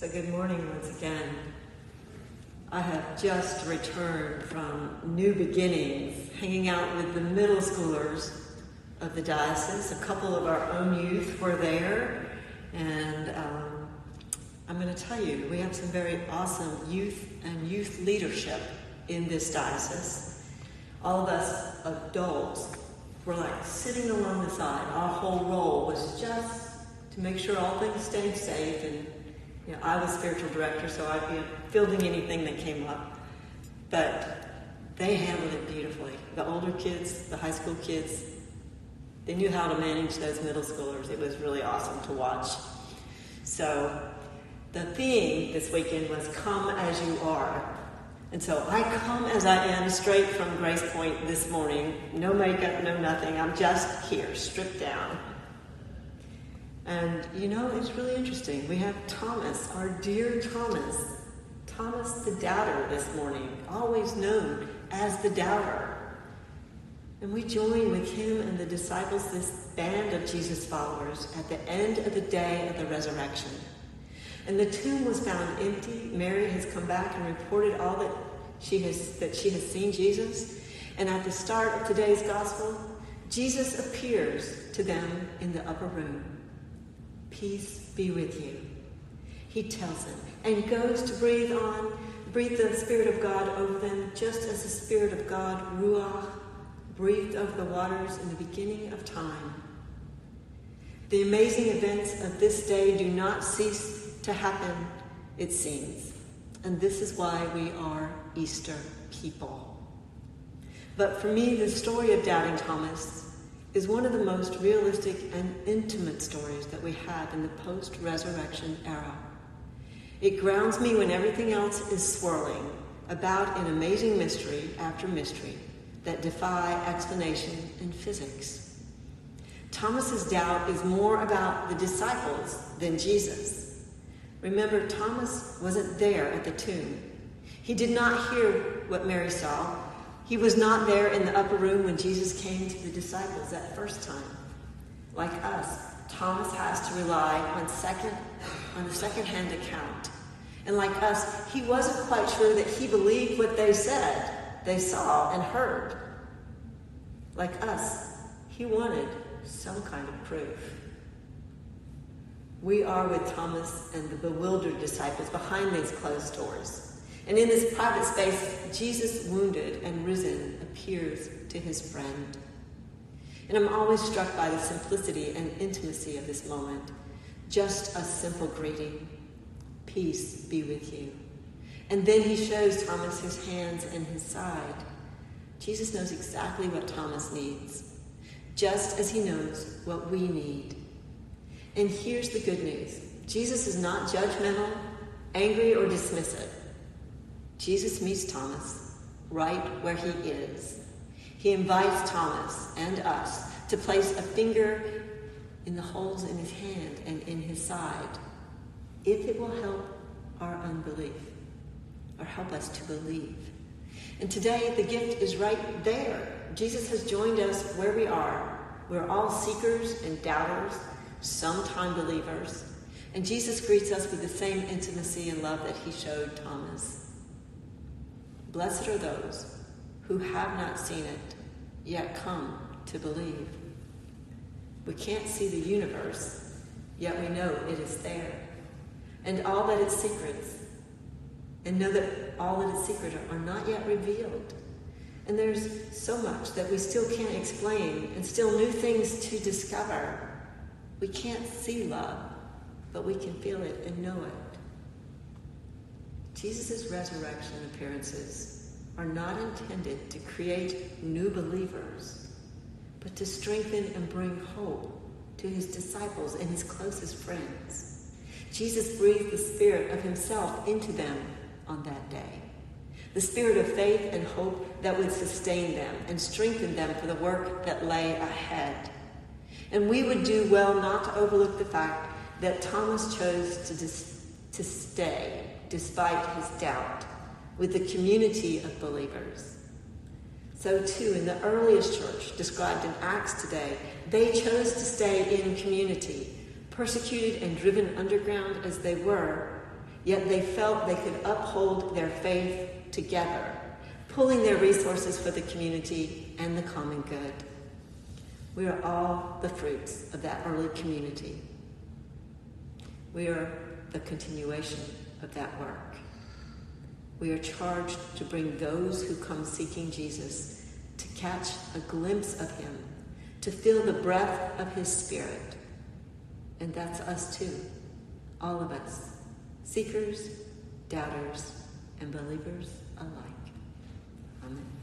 So good morning once again. I have just returned from New Beginnings, hanging out with the middle schoolers of the diocese. A couple of our own youth were there, and I'm going to tell you, we have some very awesome youth and youth leadership in this diocese. All of us adults were like sitting along the side. Our whole role was just to make sure all things stayed safe, and I was spiritual director, so I'd be fielding anything that came up. But they handled it beautifully. The older kids, the high school kids, they knew how to manage those middle schoolers. It was really awesome to watch. So the theme this weekend was Come As You Are. And so I come as I am, straight from Grace Point this morning. No makeup, no nothing. I'm just here, stripped down. And it's really interesting. We have Thomas, our dear Thomas the Doubter this morning, always known as the Doubter. And we join with him and the disciples, this band of Jesus followers, at the end of the day of the resurrection. And the tomb was found empty. Mary has come back and reported all that she has seen Jesus. And at the start of today's gospel, Jesus appears to them in the upper room. Peace be with you, he tells them, and goes to breathe the Spirit of God over them, just as the Spirit of God, Ruach, breathed over the waters in the beginning of time. The amazing events of this day do not cease to happen, it seems, and this is why we are Easter people. But for me, the story of Doubting Thomas is one of the most realistic and intimate stories that we have in the post-resurrection era. It grounds me when everything else is swirling about an amazing mystery after mystery that defy explanation in physics. Thomas's doubt is more about the disciples than Jesus. Remember, Thomas wasn't there at the tomb. He did not hear what Mary saw. He was not there in the upper room when Jesus came to the disciples that first time. Like us, Thomas has to rely on a second-hand account. And like us, he wasn't quite sure that he believed what they said, they saw and heard. Like us, he wanted some kind of proof. We are with Thomas and the bewildered disciples behind these closed doors. And in this private space, Jesus, wounded and risen, appears to his friend. And I'm always struck by the simplicity and intimacy of this moment. Just a simple greeting. Peace be with you. And then he shows Thomas his hands and his side. Jesus knows exactly what Thomas needs, just as he knows what we need. And here's the good news. Jesus is not judgmental, angry, or dismissive. Jesus meets Thomas right where he is. He invites Thomas and us to place a finger in the holes in his hand and in his side, if it will help our unbelief or help us to believe. And today, the gift is right there. Jesus has joined us where we are. We're all seekers and doubters, sometime believers. And Jesus greets us with the same intimacy and love that he showed Thomas. Blessed are those who have not seen it, yet come to believe. We can't see the universe, yet we know it is there. And all that its secrets, and know that all that its secrets are not yet revealed. And there's so much that we still can't explain, and still new things to discover. We can't see love, but we can feel it and know it. Jesus' resurrection appearances are not intended to create new believers, but to strengthen and bring hope to his disciples and his closest friends. Jesus breathed the Spirit of himself into them on that day, the Spirit of faith and hope that would sustain them and strengthen them for the work that lay ahead. And we would do well not to overlook the fact that Thomas chose to stay despite his doubt with the community of believers. So too, in the earliest church described in Acts today, they chose to stay in community, persecuted and driven underground as they were, yet they felt they could uphold their faith together, pooling their resources for the community and the common good. We are all the fruits of that early community. We are the continuation of that work. We are charged to bring those who come seeking Jesus to catch a glimpse of him, to feel the breath of his Spirit. And that's us too, all of us, seekers, doubters, and believers alike. Amen.